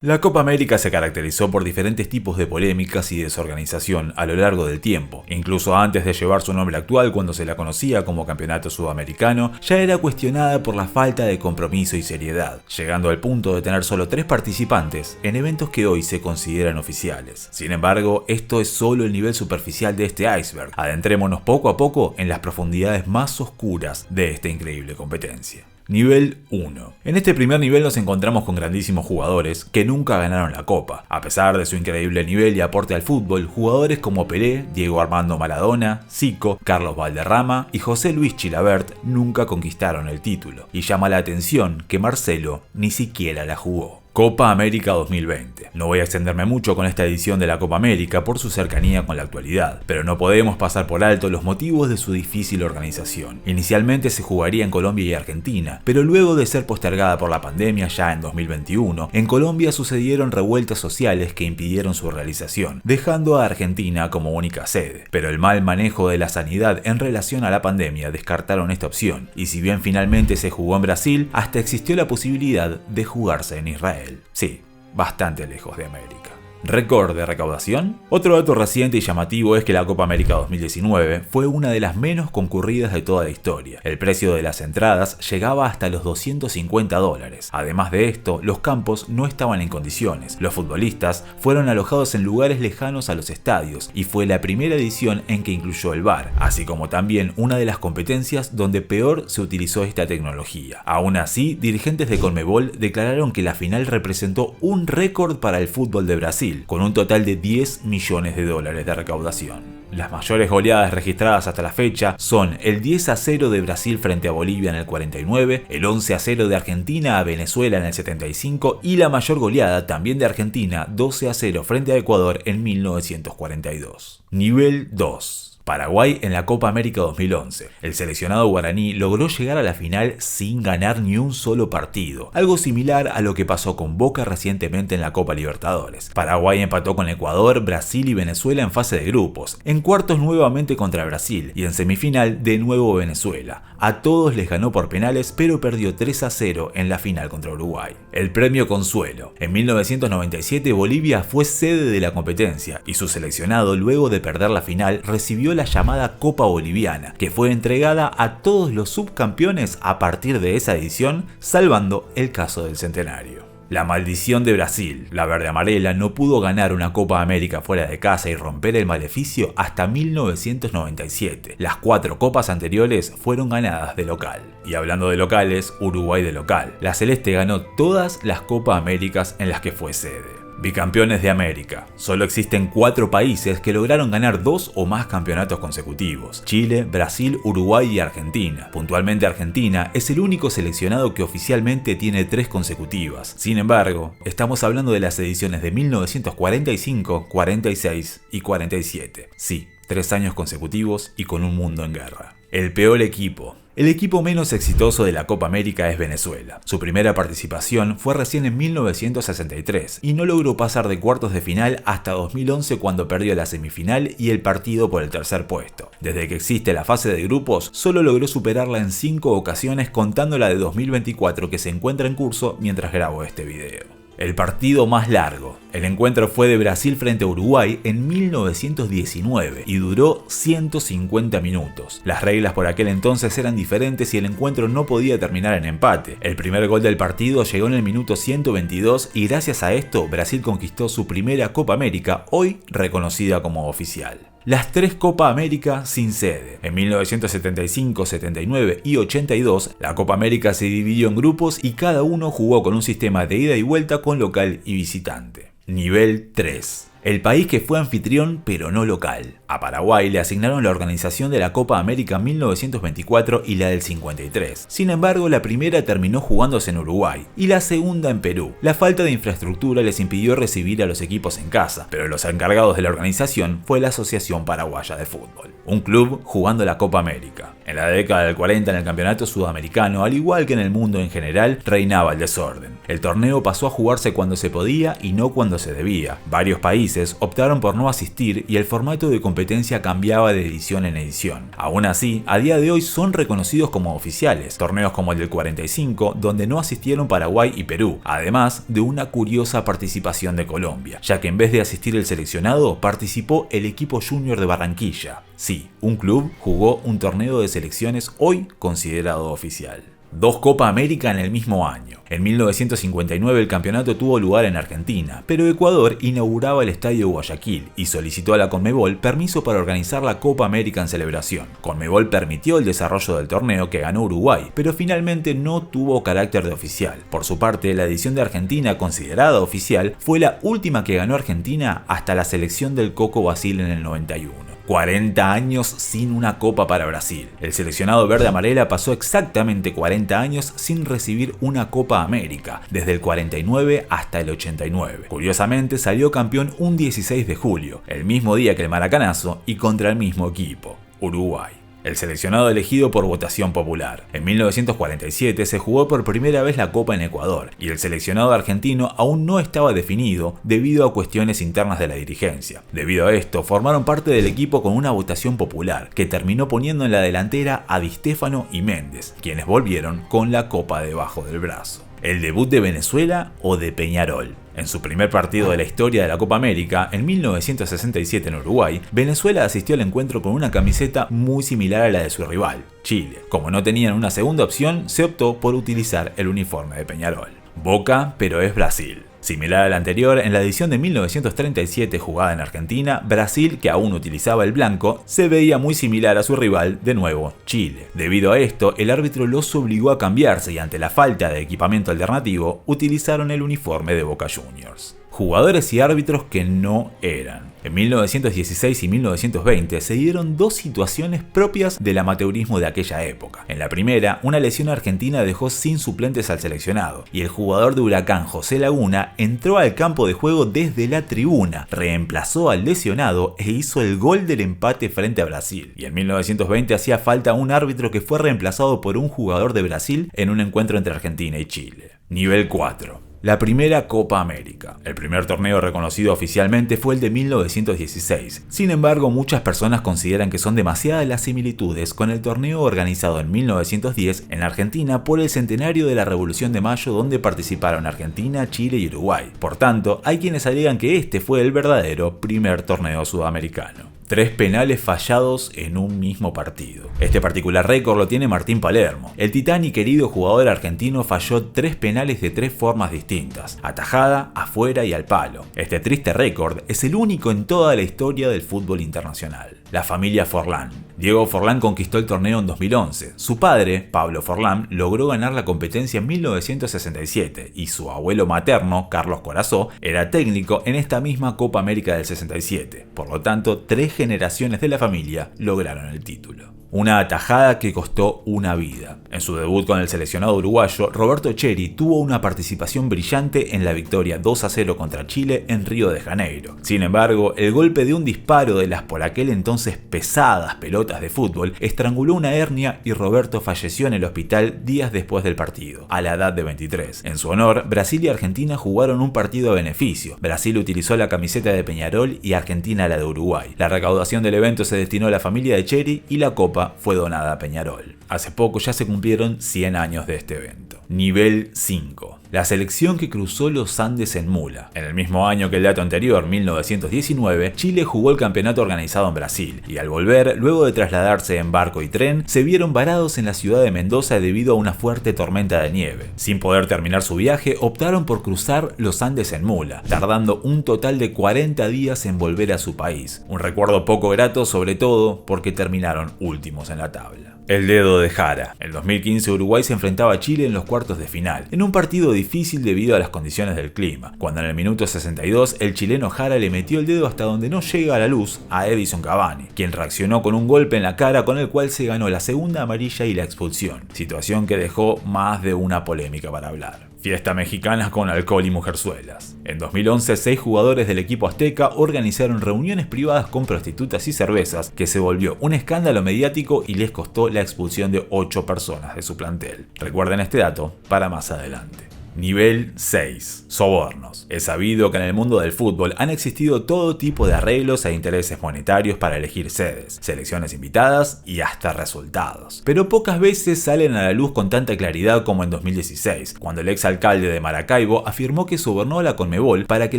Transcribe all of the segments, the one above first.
La Copa América se caracterizó por diferentes tipos de polémicas y desorganización a lo largo del tiempo. Incluso antes de llevar su nombre actual, cuando se la conocía como Campeonato Sudamericano, ya era cuestionada por la falta de compromiso y seriedad, llegando al punto de tener solo 3 participantes en eventos que hoy se consideran oficiales. Sin embargo, esto es solo el nivel superficial de este iceberg. Adentrémonos poco a poco en las profundidades más oscuras de esta increíble competencia. Nivel 1. En este primer nivel nos encontramos con grandísimos jugadores que nunca ganaron la Copa. A pesar de su increíble nivel y aporte al fútbol, jugadores como Pelé, Diego Armando Maradona, Zico, Carlos Valderrama y José Luis Chilavert nunca conquistaron el título. Y llama la atención que Marcelo ni siquiera la jugó. Copa América 2020. No voy a extenderme mucho con esta edición de la Copa América por su cercanía con la actualidad, pero no podemos pasar por alto los motivos de su difícil organización. Inicialmente se jugaría en Colombia y Argentina, pero luego de ser postergada por la pandemia ya en 2021, en Colombia sucedieron revueltas sociales que impidieron su realización, dejando a Argentina como única sede. Pero el mal manejo de la sanidad en relación a la pandemia descartaron esta opción, y si bien finalmente se jugó en Brasil, hasta existió la posibilidad de jugarse en Israel. Sí, bastante lejos de América. ¿Récord de recaudación? Otro dato reciente y llamativo es que la Copa América 2019 fue una de las menos concurridas de toda la historia. El precio de las entradas llegaba hasta los $250. Además de esto, los campos no estaban en condiciones. Los futbolistas fueron alojados en lugares lejanos a los estadios y fue la primera edición en que incluyó el VAR, así como también una de las competencias donde peor se utilizó esta tecnología. Aún así, dirigentes de Conmebol declararon que la final representó un récord para el fútbol de Brasil, con un total de $10 millones de recaudación. Las mayores goleadas registradas hasta la fecha son el 10-0 de Brasil frente a Bolivia en el 49, el 11-0 de Argentina a Venezuela en el 75 y la mayor goleada también de Argentina 12-0 frente a Ecuador en 1942. Nivel 2. Paraguay en la Copa América 2011. El seleccionado guaraní logró llegar a la final sin ganar ni un solo partido, algo similar a lo que pasó con Boca recientemente en la Copa Libertadores. Paraguay empató con Ecuador, Brasil y Venezuela en fase de grupos, en cuartos nuevamente contra Brasil y en semifinal de nuevo Venezuela. A todos les ganó por penales, pero perdió 3-0 en la final contra Uruguay. El premio Consuelo. En 1997 Bolivia fue sede de la competencia y su seleccionado, luego de perder la final, recibió la llamada Copa Boliviana, que fue entregada a todos los subcampeones a partir de esa edición, salvando el caso del centenario. La maldición de Brasil. La verde-amarela no pudo ganar una Copa América fuera de casa y romper el maleficio hasta 1997. Las 4 copas anteriores fueron ganadas de local. Y hablando de locales, Uruguay de local. La celeste ganó todas las Copa Américas en las que fue sede. Bicampeones de América. Solo existen 4 países que lograron ganar 2 o más campeonatos consecutivos: Chile, Brasil, Uruguay y Argentina. Puntualmente Argentina es el único seleccionado que oficialmente tiene 3 consecutivas. Sin embargo, estamos hablando de las ediciones de 1945, 46 y 47. Sí, 3 años consecutivos y con un mundo en guerra. El peor equipo. El equipo menos exitoso de la Copa América es Venezuela. Su primera participación fue recién en 1963 y no logró pasar de cuartos de final hasta 2011, cuando perdió la semifinal y el partido por el tercer puesto. Desde que existe la fase de grupos, solo logró superarla en 5 ocasiones, contando la de 2024 que se encuentra en curso mientras grabo este video. El partido más largo. El encuentro fue de Brasil frente a Uruguay en 1919 y duró 150 minutos. Las reglas por aquel entonces eran diferentes y el encuentro no podía terminar en empate. El primer gol del partido llegó en el minuto 122 y gracias a esto Brasil conquistó su primera Copa América, hoy reconocida como oficial. Las 3 Copa América sin sede. En 1975, 79 y 82, la Copa América se dividió en grupos y cada uno jugó con un sistema de ida y vuelta con local y visitante. Nivel 3. El país que fue anfitrión pero no local. A Paraguay le asignaron la organización de la Copa América 1924 y la del 53. Sin embargo, la primera terminó jugándose en Uruguay y la segunda en Perú. La falta de infraestructura les impidió recibir a los equipos en casa, pero los encargados de la organización fue la Asociación Paraguaya de Fútbol, un club jugando la Copa América. En la década del 40, en el campeonato sudamericano, al igual que en el mundo en general, reinaba el desorden. El torneo pasó a jugarse cuando se podía y no cuando se debía. Varios países países optaron por no asistir y el formato de competencia cambiaba de edición en edición. Aún así, a día de hoy son reconocidos como oficiales, torneos como el del 45, donde no asistieron Paraguay y Perú, además de una curiosa participación de Colombia, ya que en vez de asistir el seleccionado, participó el equipo junior de Barranquilla. Sí, un club jugó un torneo de selecciones hoy considerado oficial. 2 Copa América en el mismo año. En 1959 el campeonato tuvo lugar en Argentina, pero Ecuador inauguraba el Estadio Guayaquil y solicitó a la Conmebol permiso para organizar la Copa América en celebración. Conmebol permitió el desarrollo del torneo que ganó Uruguay, pero finalmente no tuvo carácter de oficial. Por su parte, la edición de Argentina considerada oficial fue la última que ganó Argentina hasta la selección del Coco Basile en el 91. 40 años sin una copa para Brasil. El seleccionado verde-amarela pasó exactamente 40 años sin recibir una Copa América, desde el 49 hasta el 89. Curiosamente salió campeón un 16 de julio, el mismo día que el Maracanazo y contra el mismo equipo, Uruguay. El seleccionado elegido por votación popular. En 1947 se jugó por primera vez la Copa en Ecuador y el seleccionado argentino aún no estaba definido debido a cuestiones internas de la dirigencia. Debido a esto, formaron parte del equipo con una votación popular que terminó poniendo en la delantera a Di Stéfano y Méndez, quienes volvieron con la copa debajo del brazo. ¿El debut de Venezuela o de Peñarol? En su primer partido de la historia de la Copa América, en 1967 en Uruguay, Venezuela asistió al encuentro con una camiseta muy similar a la de su rival, Chile. Como no tenían una segunda opción, se optó por utilizar el uniforme de Peñarol. Boca, pero es Brasil. Similar al anterior, en la edición de 1937 jugada en Argentina, Brasil, que aún utilizaba el blanco, se veía muy similar a su rival, de nuevo, Chile. Debido a esto, el árbitro los obligó a cambiarse y ante la falta de equipamiento alternativo, utilizaron el uniforme de Boca Juniors. Jugadores y árbitros que no eran. En 1916 y 1920 se dieron 2 situaciones propias del amateurismo de aquella época. En la primera, una lesión argentina dejó sin suplentes al seleccionado y el jugador de Huracán José Laguna entró al campo de juego desde la tribuna, reemplazó al lesionado e hizo el gol del empate frente a Brasil. Y en 1920 hacía falta un árbitro que fue reemplazado por un jugador de Brasil en un encuentro entre Argentina y Chile. Nivel 4. La primera Copa América. El primer torneo reconocido oficialmente fue el de 1916. Sin embargo, muchas personas consideran que son demasiadas las similitudes con el torneo organizado en 1910 en Argentina por el centenario de la Revolución de Mayo, donde participaron Argentina, Chile y Uruguay. Por tanto, hay quienes alegan que este fue el verdadero primer torneo sudamericano. 3 penales fallados en un mismo partido. Este particular récord lo tiene Martín Palermo. El titán y querido jugador argentino falló 3 penales de 3 formas distintas: atajada, afuera y al palo. Este triste récord es el único en toda la historia del fútbol internacional. La familia Forlán. Diego Forlán conquistó el torneo en 2011. Su padre, Pablo Forlán, logró ganar la competencia en 1967 y su abuelo materno, Carlos Corazó, era técnico en esta misma Copa América del 67. Por lo tanto, 3 generaciones de la familia lograron el título. Una atajada que costó una vida. En su debut con el seleccionado uruguayo, Roberto Cheri tuvo una participación brillante en la victoria 2-0 contra Chile en Río de Janeiro. Sin embargo, el golpe de un disparo de las por aquel entonces pesadas pelotas de fútbol estranguló una hernia y Roberto falleció en el hospital días después del partido, a la edad de 23. En su honor, Brasil y Argentina jugaron un partido a beneficio. Brasil utilizó la camiseta de Peñarol y Argentina la de Uruguay. La recaudación del evento se destinó a la familia de Cheri y la copa fue donada a Peñarol. Hace poco ya se cumplieron 100 años de este evento. Nivel 5. La selección que cruzó los Andes en mula. En el mismo año que el dato anterior, 1919, Chile jugó el campeonato organizado en Brasil y al volver, luego de trasladarse en barco y tren, se vieron varados en la ciudad de Mendoza debido a una fuerte tormenta de nieve. Sin poder terminar su viaje, optaron por cruzar los Andes en mula, tardando un total de 40 días en volver a su país. Un recuerdo poco grato, sobre todo porque terminaron últimos en la tabla. El dedo de Jara. En 2015 Uruguay se enfrentaba a Chile en los cuartos de final, en un partido difícil debido a las condiciones del clima, cuando en el minuto 62 el chileno Jara le metió el dedo hasta donde no llega a la luz a Edison Cavani, quien reaccionó con un golpe en la cara con el cual se ganó la segunda amarilla y la expulsión, situación que dejó más de una polémica para hablar. Fiesta mexicana con alcohol y mujerzuelas. En 2011, 6 jugadores del equipo azteca organizaron reuniones privadas con prostitutas y cervezas, que se volvió un escándalo mediático y les costó la expulsión de 8 personas de su plantel. Recuerden este dato para más adelante. Nivel 6. Sobornos. Es sabido que en el mundo del fútbol han existido todo tipo de arreglos e intereses monetarios para elegir sedes, selecciones invitadas y hasta resultados. Pero pocas veces salen a la luz con tanta claridad como en 2016, cuando el exalcalde de Maracaibo afirmó que sobornó a la Conmebol para que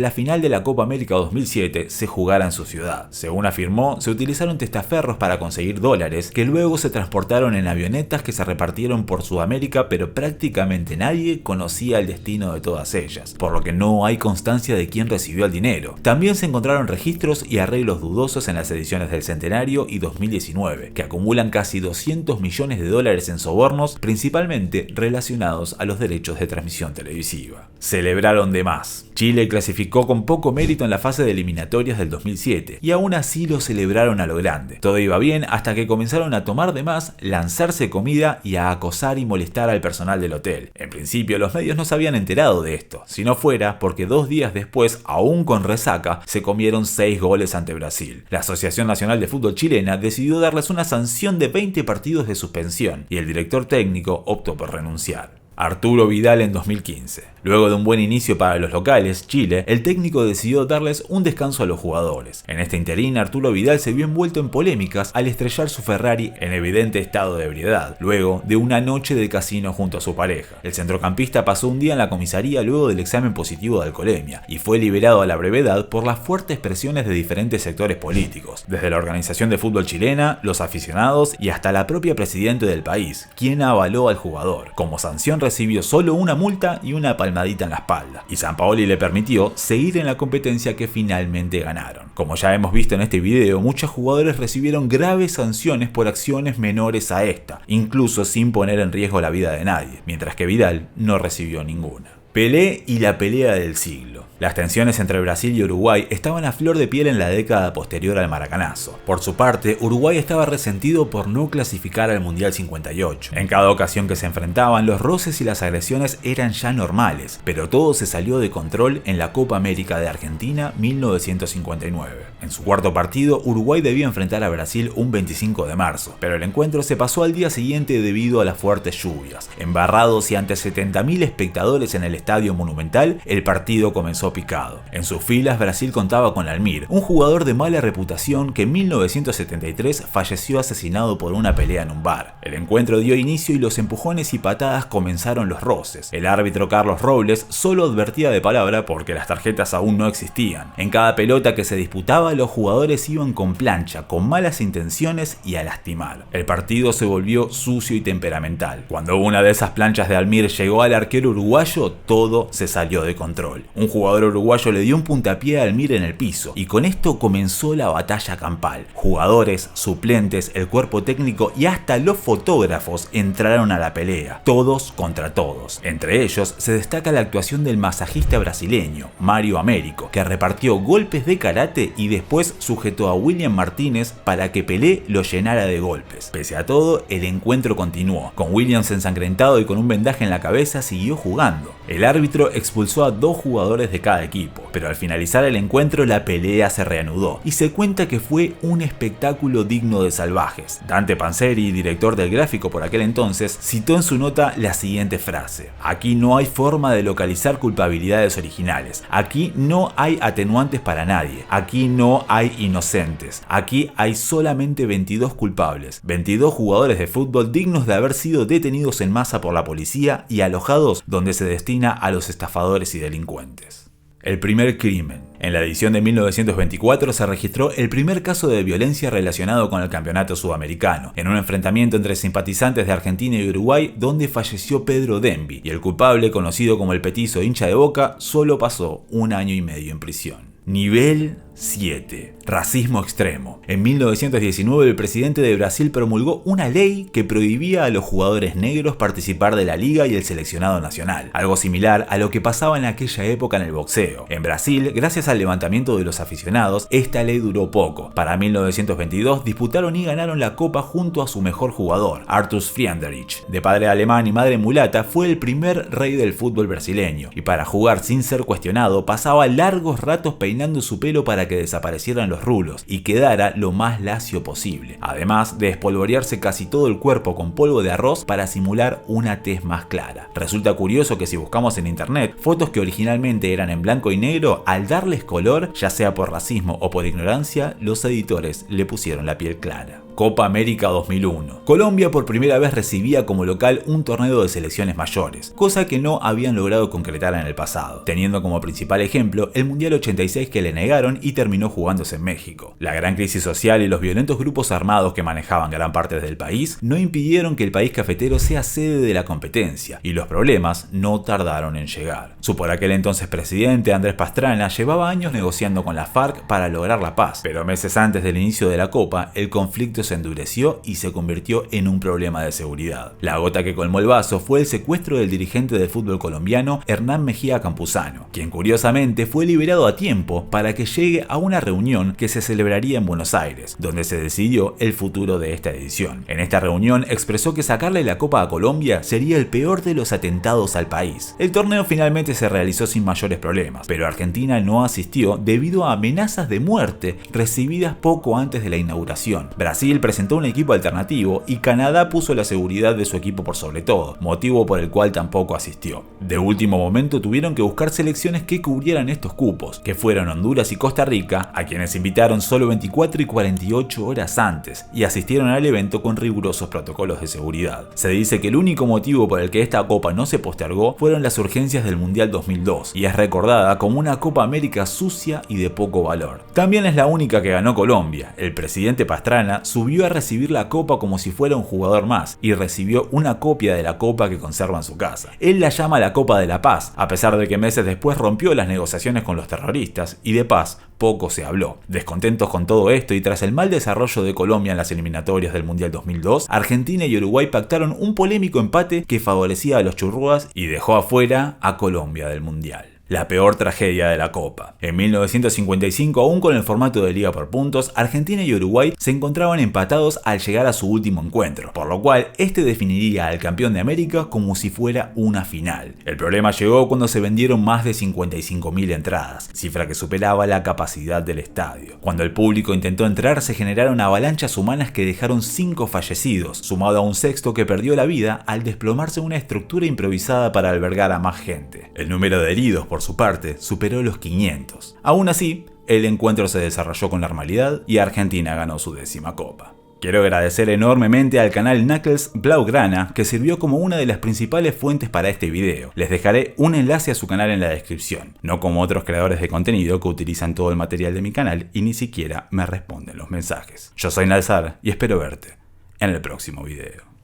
la final de la Copa América 2007 se jugara en su ciudad. Según afirmó, se utilizaron testaferros para conseguir dólares que luego se transportaron en avionetas que se repartieron por Sudamérica, pero prácticamente nadie conocía el destino de todas ellas, por lo que no hay constancia de quién recibió el dinero. También se encontraron registros y arreglos dudosos en las ediciones del Centenario y 2019, que acumulan casi 200 millones de dólares en sobornos, principalmente relacionados a los derechos de transmisión televisiva. Celebraron de más. Chile clasificó con poco mérito en la fase de eliminatorias del 2007, y aún así lo celebraron a lo grande. Todo iba bien hasta que comenzaron a tomar de más, lanzarse comida y a acosar y molestar al personal del hotel. En principio los medios no se habían enterado de esto, si no fuera porque 2 días después, aún con resaca, se comieron 6 goles ante Brasil. La Asociación Nacional de Fútbol chilena decidió darles una sanción de 20 partidos de suspensión, y el director técnico optó por renunciar. Arturo Vidal en 2015. Luego de un buen inicio para los locales, Chile, el técnico decidió darles un descanso a los jugadores. En este interín, Arturo Vidal se vio envuelto en polémicas al estrellar su Ferrari en evidente estado de ebriedad, luego de una noche de casino junto a su pareja. El centrocampista pasó un día en la comisaría luego del examen positivo de alcoholemia y fue liberado a la brevedad por las fuertes presiones de diferentes sectores políticos, desde la organización de fútbol chilena, los aficionados y hasta la propia presidenta del país, quien avaló al jugador. Como sanción recibió solo una multa y una palmadita en la espalda, y Sampaoli le permitió seguir en la competencia que finalmente ganaron. Como ya hemos visto en este video, muchos jugadores recibieron graves sanciones por acciones menores a esta, incluso sin poner en riesgo la vida de nadie, mientras que Vidal no recibió ninguna. Pelé y la pelea del siglo. Las tensiones entre Brasil y Uruguay estaban a flor de piel en la década posterior al maracanazo. Por su parte, Uruguay estaba resentido por no clasificar al Mundial 58. En cada ocasión que se enfrentaban, los roces y las agresiones eran ya normales, pero todo se salió de control en la Copa América de Argentina 1959. En su cuarto partido, Uruguay debía enfrentar a Brasil un 25 de marzo, pero el encuentro se pasó al día siguiente debido a las fuertes lluvias. Embarrados y ante 70.000 espectadores en el Estadio Monumental, el partido comenzó picado. En sus filas, Brasil contaba con Almir, un jugador de mala reputación que en 1973 falleció asesinado por una pelea en un bar. El encuentro dio inicio y los empujones y patadas comenzaron los roces. El árbitro Carlos Robles solo advertía de palabra porque las tarjetas aún no existían. En cada pelota que se disputaba, los jugadores iban con plancha, con malas intenciones y a lastimar. El partido se volvió sucio y temperamental. Cuando una de esas planchas de Almir llegó al arquero uruguayo, todo se salió de control. Un jugador uruguayo le dio un puntapié a Almir en el piso, y con esto comenzó la batalla campal. Jugadores, suplentes, el cuerpo técnico y hasta los fotógrafos entraron a la pelea, todos contra todos. Entre ellos se destaca la actuación del masajista brasileño, Mário Américo, que repartió golpes de karate y después sujetó a William Martínez para que Pelé lo llenara de golpes. Pese a todo, el encuentro continuó. Con Williams ensangrentado y con un vendaje en la cabeza, siguió jugando. El árbitro expulsó a 2 jugadores de cada equipo, pero al finalizar el encuentro la pelea se reanudó y se cuenta que fue un espectáculo digno de salvajes. Dante Panzeri, director del Gráfico por aquel entonces, citó en su nota la siguiente frase: "Aquí no hay forma de localizar culpabilidades originales, aquí no hay atenuantes para nadie, aquí no hay inocentes, aquí hay solamente 22 culpables, 22 jugadores de fútbol dignos de haber sido detenidos en masa por la policía y alojados donde se destina a los estafadores y delincuentes". El primer crimen. En la edición de 1924 se registró el primer caso de violencia relacionado con el campeonato sudamericano, en un enfrentamiento entre simpatizantes de Argentina y Uruguay donde falleció Pedro Demby, y el culpable, conocido como el petizo hincha de Boca, solo pasó 1 año y medio en prisión. Nivel 7. Racismo extremo. En 1919 el presidente de Brasil promulgó una ley que prohibía a los jugadores negros participar de la liga y el seleccionado nacional, algo similar a lo que pasaba en aquella época en el boxeo. En Brasil, gracias al levantamiento de los aficionados, esta ley duró poco. Para 1922 disputaron y ganaron la copa junto a su mejor jugador, Arthur Friedrich. De padre alemán y madre mulata, fue el primer rey del fútbol brasileño, y para jugar sin ser cuestionado pasaba largos ratos peinando su pelo para para que desaparecieran los rulos y quedara lo más lacio posible, además de espolvorearse casi todo el cuerpo con polvo de arroz para simular una tez más clara. Resulta curioso que si buscamos en internet fotos que originalmente eran en blanco y negro, al darles color, ya sea por racismo o por ignorancia, los editores le pusieron la piel clara. Copa América 2001. Colombia por primera vez recibía como local un torneo de selecciones mayores, cosa que no habían logrado concretar en el pasado, teniendo como principal ejemplo el Mundial 86 que le negaron y terminó jugándose en México. La gran crisis social y los violentos grupos armados que manejaban gran parte del país no impidieron que el país cafetero sea sede de la competencia, y los problemas no tardaron en llegar. Su por aquel entonces presidente Andrés Pastrana llevaba años negociando con la FARC para lograr la paz, pero meses antes del inicio de la Copa, el conflicto se endureció y se convirtió en un problema de seguridad. La gota que colmó el vaso fue el secuestro del dirigente del fútbol colombiano Hernán Mejía Campuzano, quien curiosamente fue liberado a tiempo para que llegue a una reunión que se celebraría en Buenos Aires, donde se decidió el futuro de esta edición. En esta reunión expresó que sacarle la Copa a Colombia sería el peor de los atentados al país. El torneo finalmente se realizó sin mayores problemas, pero Argentina no asistió debido a amenazas de muerte recibidas poco antes de la inauguración. Brasil presentó un equipo alternativo y Canadá puso la seguridad de su equipo por sobre todo, motivo por el cual tampoco asistió. De último momento tuvieron que buscar selecciones que cubrieran estos cupos, que fueron Honduras y Costa Rica, a quienes invitaron solo 24 y 48 horas antes, y asistieron al evento con rigurosos protocolos de seguridad. Se dice que el único motivo por el que esta copa no se postergó fueron las urgencias del Mundial 2002, y es recordada como una Copa América sucia y de poco valor. También es la única que ganó Colombia. El presidente Pastrana subió a recibir la copa como si fuera un jugador más y recibió una copia de la copa que conserva en su casa. Él la llama la Copa de la Paz, a pesar de que meses después rompió las negociaciones con los terroristas y de paz poco se habló. Descontentos con todo esto y tras el mal desarrollo de Colombia en las eliminatorias del Mundial 2002, Argentina y Uruguay pactaron un polémico empate que favorecía a los churrúas y dejó afuera a Colombia del Mundial. La peor tragedia de la Copa. En 1955, aún con el formato de liga por puntos, Argentina y Uruguay se encontraban empatados al llegar a su último encuentro, por lo cual este definiría al campeón de América como si fuera una final. El problema llegó cuando se vendieron más de 55.000 entradas, cifra que superaba la capacidad del estadio. Cuando el público intentó entrar, se generaron avalanchas humanas que dejaron 5 fallecidos, sumado a un sexto que perdió la vida al desplomarse una estructura improvisada para albergar a más gente. El número de heridos, por su parte, superó los 500. Aún así, el encuentro se desarrolló con normalidad y Argentina ganó su 10ª copa. Quiero agradecer enormemente al canal Knuckles Blaugrana, que sirvió como una de las principales fuentes para este video. Les dejaré un enlace a su canal en la descripción, no como otros creadores de contenido que utilizan todo el material de mi canal y ni siquiera me responden los mensajes. Yo soy Nalzar y espero verte en el próximo video.